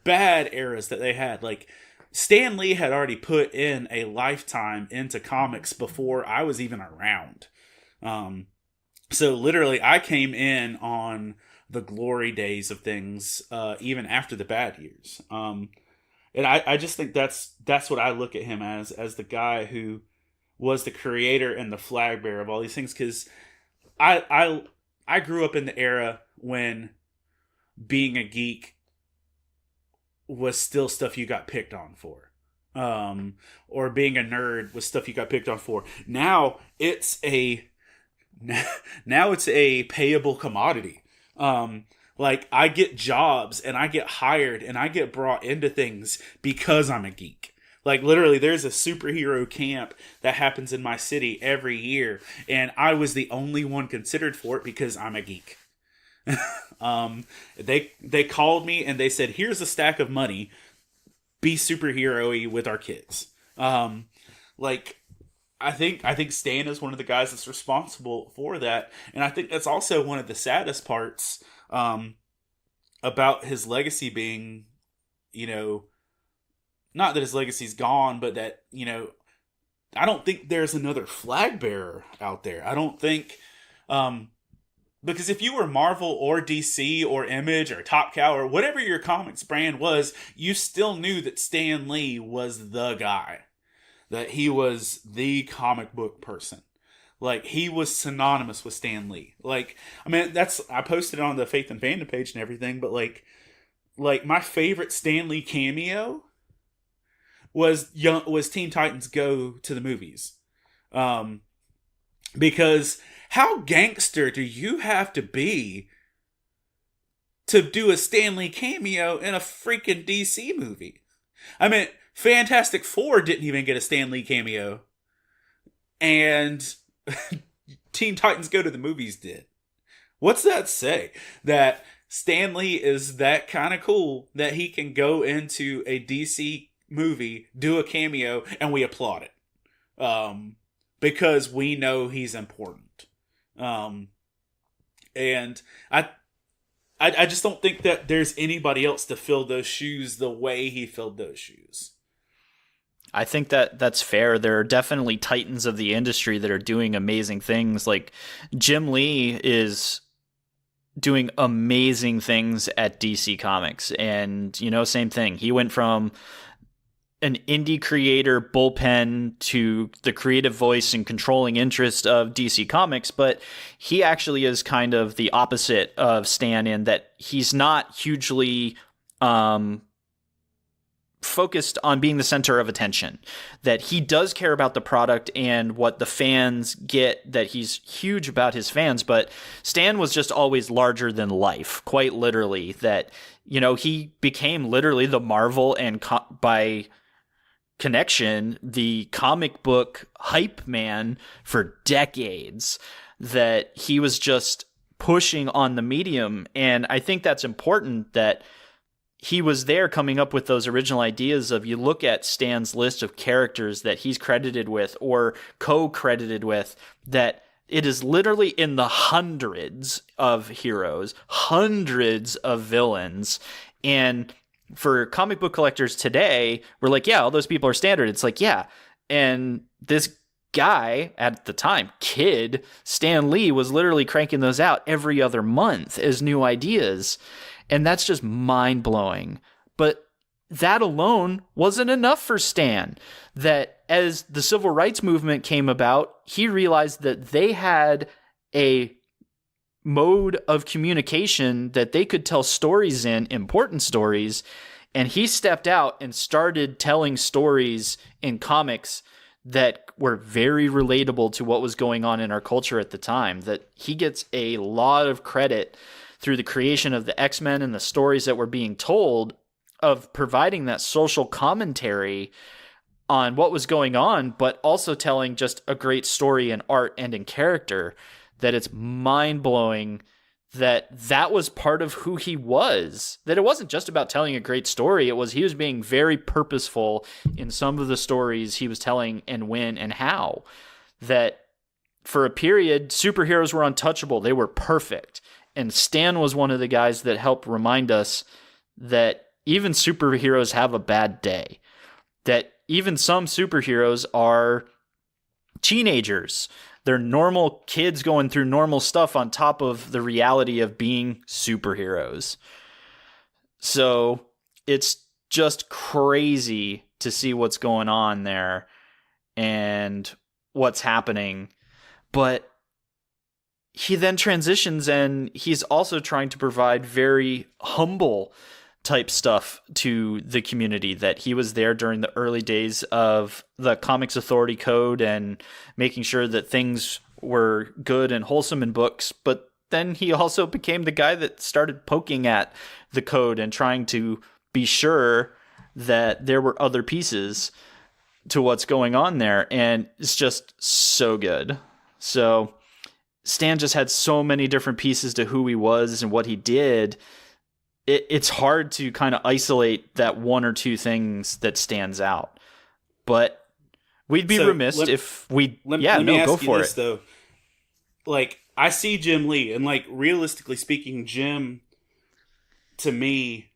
Speaker 4: bad eras that they had. Like, Stan Lee had already put in a lifetime into comics before I was even around. So literally, I came in on the glory days of things, even after the bad years. And I just think that's what I look at him as the guy who was the creator and the flag bearer of all these things. Because I grew up in the era when being a geek was still stuff you got picked on for. Or being a nerd was stuff you got picked on for. Now it's a payable commodity. Like, I get jobs and I get hired and I get brought into things because I'm a geek. Like, literally, there's a superhero camp that happens in my city every year, and I was the only one considered for it because I'm a geek. They called me and they said, "Here's a stack of money. Be superhero-y with our kids." Like, I think Stan is one of the guys that's responsible for that, and I think that's also one of the saddest parts about his legacy being, you know, not that his legacy's gone, but that, you know, I don't think there's another flag bearer out there. I don't think, because if you were Marvel or DC or Image or Top Cow or whatever your comics brand was, you still knew that Stan Lee was the guy, that he was the comic book person. Like, he was synonymous with Stan Lee. Like, I mean, I posted it on the Faith and Fandom page and everything, but like my favorite Stan Lee cameo was Teen Titans Go to the movies. Because how gangster do you have to be to do a Stan Lee cameo in a freaking DC movie? I mean, Fantastic Four didn't even get a Stan Lee cameo. And Teen Titans Go to the movies did. What's that say? That Stan Lee is that kind of cool that he can go into a DC movie, do a cameo, and we applaud it. Because we know he's important. And I just don't think that there's anybody else to fill those shoes the way he filled those shoes.
Speaker 3: I think that's fair. There are definitely titans of the industry that are doing amazing things. Like, Jim Lee is doing amazing things at DC Comics. And, you know, same thing. He went from an indie creator bullpen to the creative voice and controlling interest of DC Comics, but he actually is kind of the opposite of Stan in that he's not hugely focused on being the center of attention, that he does care about the product and what the fans get, that he's huge about his fans, but Stan was just always larger than life, quite literally, that, you know, he became literally the Marvel and by connection, the comic book hype man for decades, that he was just pushing on the medium. And I think that's important that he was there coming up with those original ideas of, you look at Stan's list of characters that he's credited with or co-credited with, that it is literally in the hundreds of heroes, hundreds of villains. And for comic book collectors today, we're like, yeah, all those people are standard. It's like, yeah. And this guy at the time, kid, Stan Lee, was literally cranking those out every other month as new ideas. And that's just mind-blowing. But that alone wasn't enough for Stan. That as the civil rights movement came about, he realized that they had a mode of communication that they could tell stories in, important stories, and he stepped out and started telling stories in comics that were very relatable to what was going on in our culture at the time. That he gets a lot of credit through the creation of the X-Men and the stories that were being told, of providing that social commentary on what was going on, but also telling just a great story in art and in character. That it's mind-blowing that that was part of who he was. That it wasn't just about telling a great story. It was, he was being very purposeful in some of the stories he was telling, and when and how. That for a period, superheroes were untouchable. They were perfect. And Stan was one of the guys that helped remind us that even superheroes have a bad day. That even some superheroes are teenagers. They're normal kids going through normal stuff on top of the reality of being superheroes. So it's just crazy to see what's going on there and what's happening. But he then transitions, and he's also trying to provide very humble type stuff to the community. That he was there during the early days of the Comics Authority Code and making sure that things were good and wholesome in books. But then he also became the guy that started poking at the code and trying to be sure that there were other pieces to what's going on there. And it's just so good. So Stan just had so many different pieces to who he was and what he did. It's hard to kind of isolate that one or two things that stands out, but we'd be remiss if we. Let me ask you this,
Speaker 4: though. Like, I see Jim Lee, and like, realistically speaking, Jim, to me,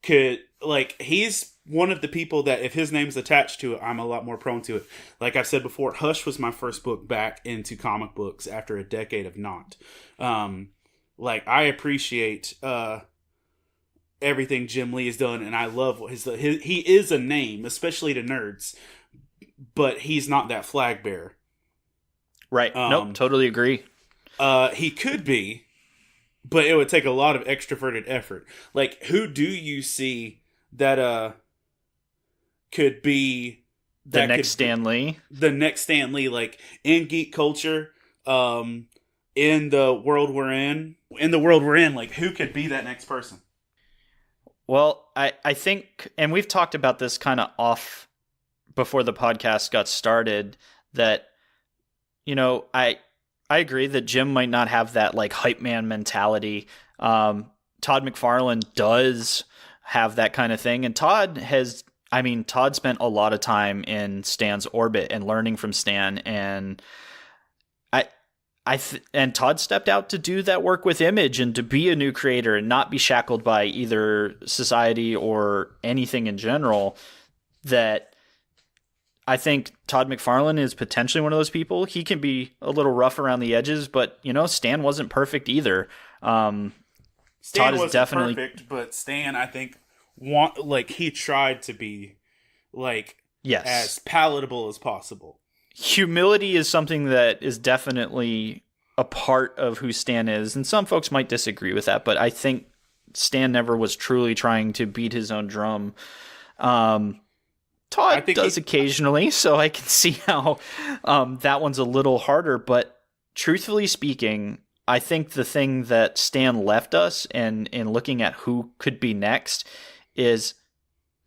Speaker 4: could, like, he's one of the people that if his name's attached to it, I'm a lot more prone to it. Like I've said before, Hush was my first book back into comic books after a decade of not. Like, I appreciate everything Jim Lee has done, and I love what he is a name, especially to nerds, but he's not that flag bearer.
Speaker 3: Right. Nope, totally agree.
Speaker 4: He could be, but it would take a lot of extroverted effort. Like, who do you see that could be
Speaker 3: the next Stan Lee?
Speaker 4: The next Stan Lee, like, in geek culture, in the world we're in, like, who could be that next person?
Speaker 3: Well, I think, and we've talked about this kind of off before the podcast got started, that, you know, I agree that Jim might not have that, like, hype man mentality. Todd McFarlane does have that kind of thing, and Todd spent a lot of time in Stan's orbit and learning from Stan, and and Todd stepped out to do that work with Image and to be a new creator and not be shackled by either society or anything in general. That I think Todd McFarlane is potentially one of those people. He can be a little rough around the edges, but, you know, Stan wasn't perfect either.
Speaker 4: Stan
Speaker 3: Todd is
Speaker 4: wasn't
Speaker 3: definitely
Speaker 4: perfect, but Stan, I think, he tried to be, like,
Speaker 3: yes,
Speaker 4: as palatable as possible.
Speaker 3: Humility is something that is definitely a part of who Stan is, and some folks might disagree with that, but I think Stan never was truly trying to beat his own drum. Todd does occasionally, so I can see how that one's a little harder, but truthfully speaking, I think the thing that Stan left us in looking at who could be next is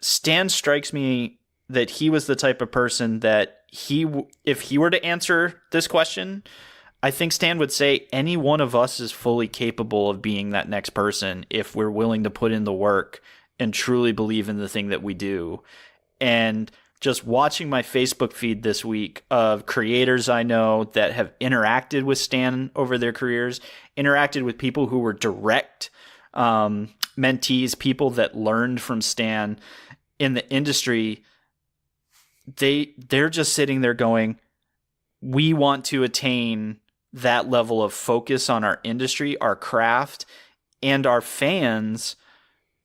Speaker 3: Stan strikes me that he was the type of person that if he were to answer this question, I think Stan would say any one of us is fully capable of being that next person if we're willing to put in the work and truly believe in the thing that we do. And just watching my Facebook feed this week of creators I know that have interacted with Stan over their careers, interacted with people who were direct mentees, people that learned from Stan in the industry. They're just sitting there going, we want to attain that level of focus on our industry, our craft, and our fans,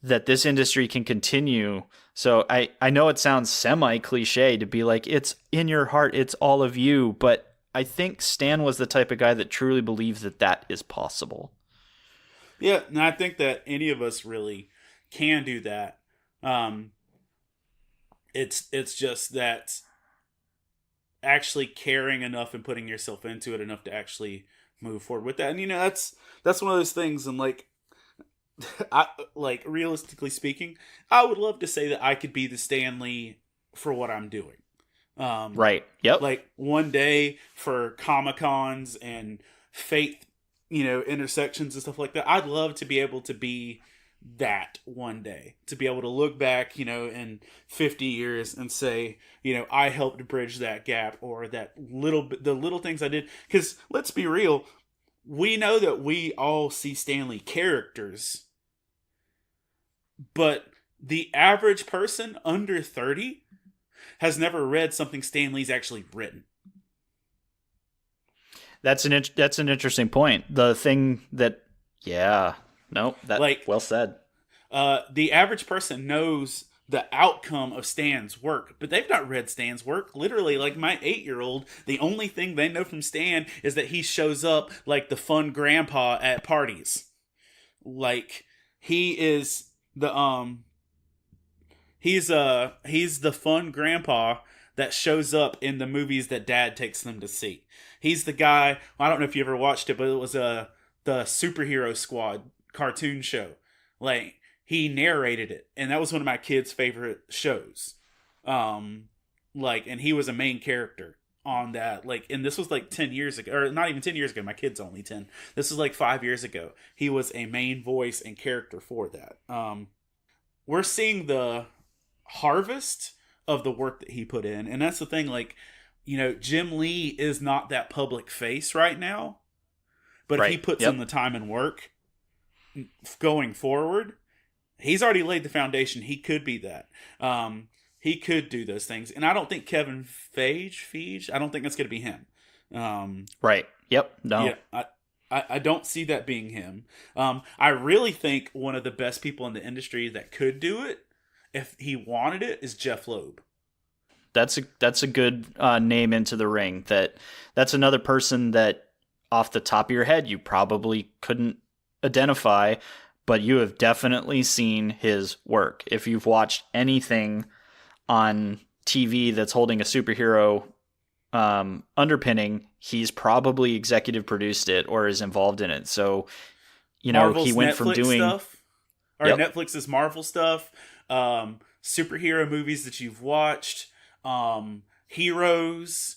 Speaker 3: that this industry can continue. So I know it sounds semi-cliche to be like, it's in your heart, it's all of you, but I think Stan was the type of guy that truly believes that that is possible.
Speaker 4: Yeah, and I think that any of us really can do that. It's just that actually caring enough and putting yourself into it enough to actually move forward with that. And that's one of those things. And realistically speaking, I would love to say that I could be the Stan Lee for what I'm doing.
Speaker 3: Right. Yep.
Speaker 4: Like one day for Comic-Cons and faith, intersections and stuff like that. I'd love to be able to be that one day, to be able to look back, in 50 years and say, I helped bridge that gap, or the little things I did. Because let's be real, we know that we all see Stan Lee characters, but the average person under 30 has never read something Stan Lee's actually written.
Speaker 3: That's an interesting point. The thing that, well said.
Speaker 4: The average person knows the outcome of Stan's work, but they've not read Stan's work. Literally, like my 8-year-old, the only thing they know from Stan is that he shows up like the fun grandpa at parties. Like he is the he's the fun grandpa that shows up in the movies that Dad takes them to see. He's the guy. I don't know if you ever watched it, but it was the Superhero Squad cartoon show. Like he narrated it, and that was one of my kids' favorite shows. And he was a main character on that. And this was 10 years ago, or not even 10 years ago. My kid's only 10. This was 5 years ago. He was a main voice and character for that. We're seeing the harvest of the work that he put in, and that's the thing. Jim Lee is not that public face right now, but if he puts in the time and work going forward, he's already laid the foundation. He could be that. He could do those things. And I don't think Kevin Feige, I don't think that's going to be him.
Speaker 3: Right. Yep. No.
Speaker 4: Yeah, I don't see that being him. I really think one of the best people in the industry that could do it, if he wanted it, is Jeff Loeb.
Speaker 3: That's a good name into the ring. That's another person that off the top of your head you probably couldn't identify, but you have definitely seen his work. If you've watched anything on TV that's holding a superhero underpinning, he's probably executive produced it or is involved in it. So,
Speaker 4: Marvel's
Speaker 3: he went
Speaker 4: Netflix
Speaker 3: from doing
Speaker 4: stuff, or Netflix's Marvel stuff, superhero movies that you've watched, heroes.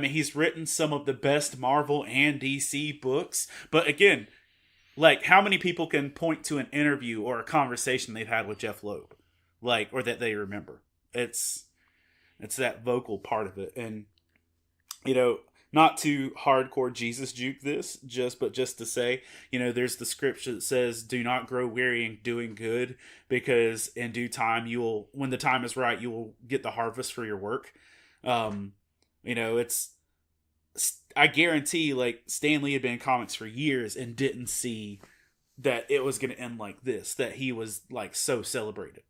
Speaker 4: He's written some of the best Marvel and DC books. But again, how many people can point to an interview or a conversation they've had with Jeff Loeb, or that they remember? It's that vocal part of it. And, not to hardcore Jesus juke this, but just to say, there's the scripture that says, do not grow weary in doing good, because in due time when the time is right, you will get the harvest for your work. I guarantee Stan Lee had been in comics for years and didn't see that it was going to end like this, that he was so celebrated.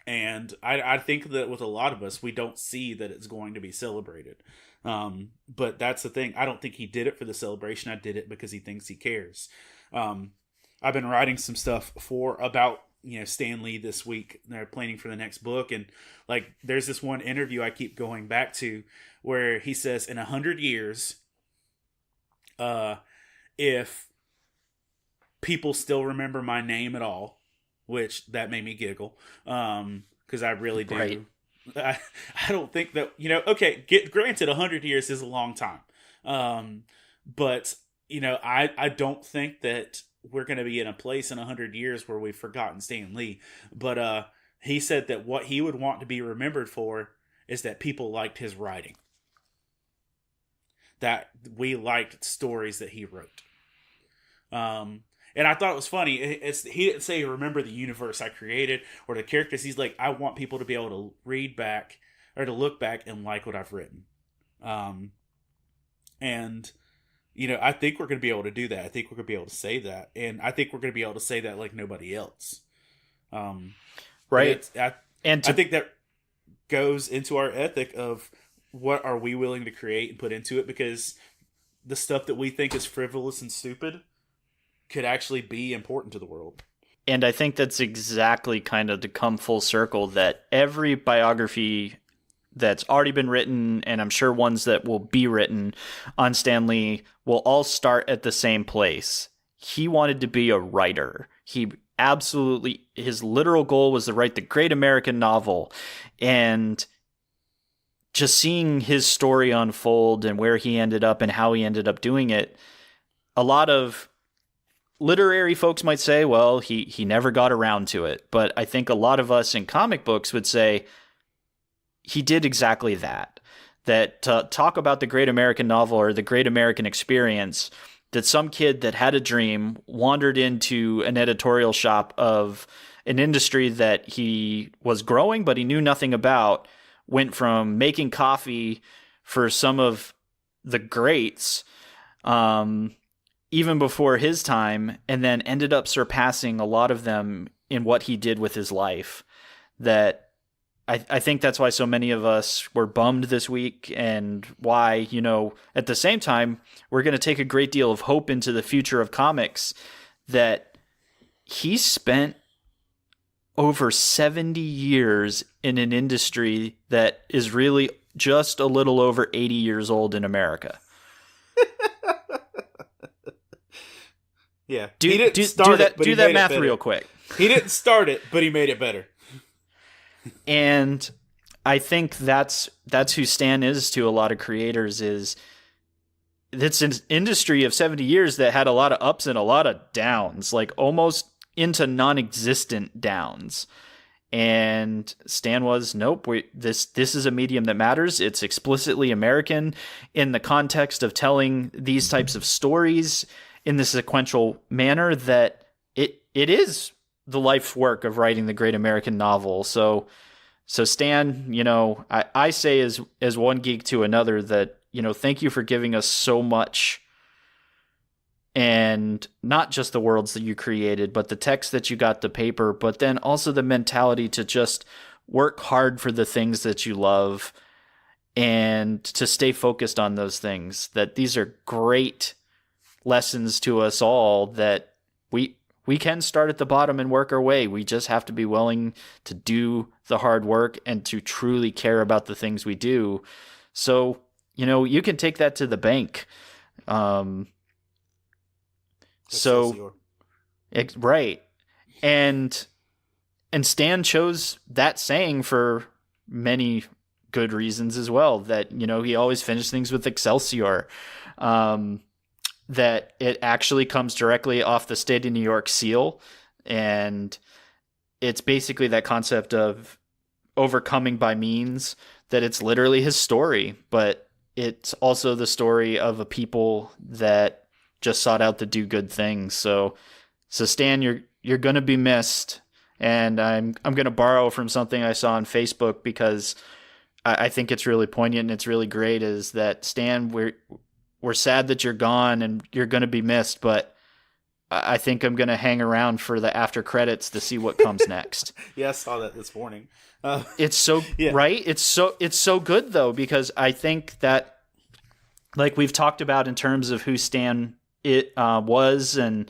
Speaker 4: And I think that with a lot of us, we don't see that it's going to be celebrated. But that's the thing. I don't think he did it for the celebration. I did it because he thinks he cares. I've been writing some stuff about Stan Lee this week. They're planning for the next book. And there's this one interview I keep going back to where he says, in 100 years, if people still remember my name at all, which that made me giggle, because I really do.
Speaker 3: Right.
Speaker 4: I don't think that, granted 100 years is a long time. But, I don't think that we're going to be in a place in 100 years where we've forgotten Stan Lee. But he said that what he would want to be remembered for is that people liked his writing. That we liked stories that he wrote. And I thought it was funny. He didn't say, remember the universe I created or the characters. He's like, I want people to be able to read back or to look back and like what I've written. And, you know, I think we're going to be able to do that. I think we're going to be able to say that. And I think we're going to be able to say that like nobody else.
Speaker 3: Right.
Speaker 4: I think that goes into our ethic of what are we willing to create and put into it, because the stuff that we think is frivolous and stupid could actually be important to the world.
Speaker 3: And I think that's exactly kind of to come full circle, that every biography that's already been written, and I'm sure ones that will be written on Stan Lee, will all start at the same place. He wanted to be a writer. His literal goal was to write the great American novel. And just seeing his story unfold and where he ended up and how he ended up doing it, a lot of literary folks might say, well, he never got around to it. But I think a lot of us in comic books would say he did exactly that. That to talk about the great American novel or the great American experience, that some kid that had a dream wandered into an editorial shop of an industry that he was growing, but he knew nothing about, went from making coffee for some of the greats, even before his time, and then ended up surpassing a lot of them in what he did with his life. That I think that's why so many of us were bummed this week, and why, you know, at the same time, we're going to take a great deal of hope into the future of comics, that he spent over 70 years in an industry that is really just a little over 80 years old in America.
Speaker 4: Yeah.
Speaker 3: Do that math real quick.
Speaker 4: He didn't start it, but he made it better.
Speaker 3: And I think that's who Stan is to a lot of creators. Is it's an industry of 70 years that had a lot of ups and a lot of downs, like almost into non-existent downs. And Stan was, nope, this is a medium that matters. It's explicitly American in the context of telling these types of stories in the sequential manner, that it is the life work of writing the great American novel. So Stan, you know, I say as one geek to another that, you know, thank you for giving us so much, and not just the worlds that you created, but the text that you got to paper, but then also the mentality to just work hard for the things that you love and to stay focused on those things. That these are great lessons to us all, that we can start at the bottom and work our way. We just have to be willing to do the hard work and to truly care about the things we do. So, you know, you can take that to the bank. Right. And Stan chose that saying for many good reasons as well, that, you know, he always finished things with Excelsior. That it actually comes directly off the state of New York seal. And it's basically that concept of overcoming by means, that it's literally his story, but it's also the story of a people that just sought out to do good things. So Stan, you're going to be missed. And I'm going to borrow from something I saw on Facebook, because I think it's really poignant and it's really great, is that, Stan, we're sad that you're gone and you're going to be missed, but I think I'm going to hang around for the after credits to see what comes next.
Speaker 4: Yeah, I saw that this morning.
Speaker 3: It's so right. It's so good though, because I think that, like we've talked about in terms of who Stan was and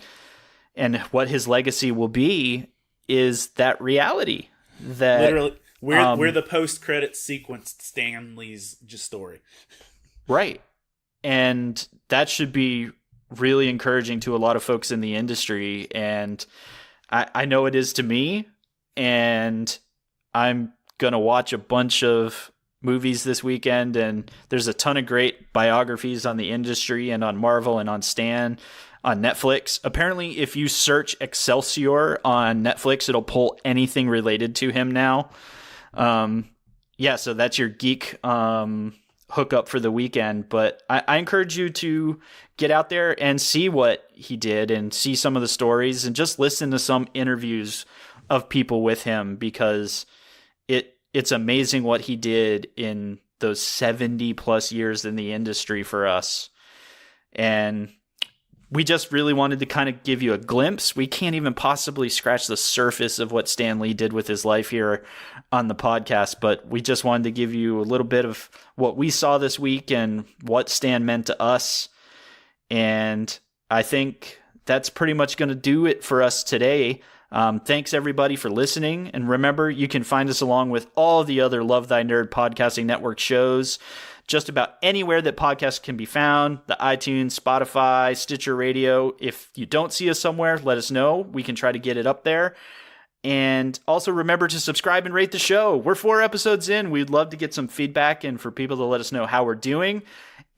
Speaker 3: what his legacy will be, is that reality that
Speaker 4: literally we're the post-credits sequence Stan Lee's just story.
Speaker 3: Right. And that should be really encouraging to a lot of folks in the industry. And I know it is to me. And I'm going to watch a bunch of movies this weekend, and there's a ton of great biographies on the industry and on Marvel and on Stan on Netflix. Apparently, if you search Excelsior on Netflix, it'll pull anything related to him now. So that's your geek hookup for the weekend. But I encourage you to get out there and see what he did and see some of the stories and just listen to some interviews of people with him, because it's amazing what he did in those 70 plus years in the industry for us. And we just really wanted to kind of give you a glimpse. We can't even possibly scratch the surface of what Stan Lee did with his life here on the podcast, but we just wanted to give you a little bit of what we saw this week and what Stan meant to us. And I think that's pretty much going to do it for us today. Thanks everybody for listening. And remember, you can find us along with all the other Love Thy Nerd Podcasting Network shows just about anywhere that podcasts can be found: the iTunes, Spotify, Stitcher Radio. If you don't see us somewhere, let us know. We can try to get it up there. And also remember to subscribe and rate the show. We're 4 episodes in. We'd love to get some feedback and for people to let us know how we're doing.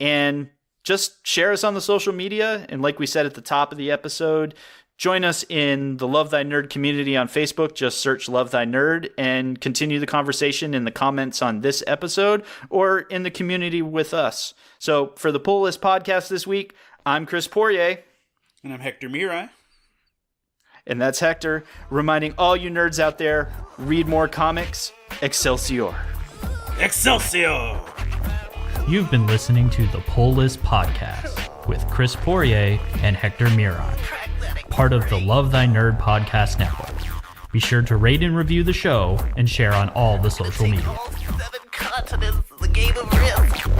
Speaker 3: And just share us on the social media. And like we said at the top of the episode, join us in the Love Thy Nerd community on Facebook. Just search Love Thy Nerd and continue the conversation in the comments on this episode or in the community with us. So for the Pull List Podcast this week, I'm Chris Poirier.
Speaker 4: And I'm Hector Mirai.
Speaker 3: And that's Hector, reminding all you nerds out there, read more comics. Excelsior.
Speaker 4: Excelsior!
Speaker 1: You've been listening to the Pull List Podcast with Chris Poirier and Hector Mirai, part of the Love Thy Nerd Podcast Network. Be sure to rate and review the show and share on all the social media.
Speaker 5: 7 continents is a game of risk.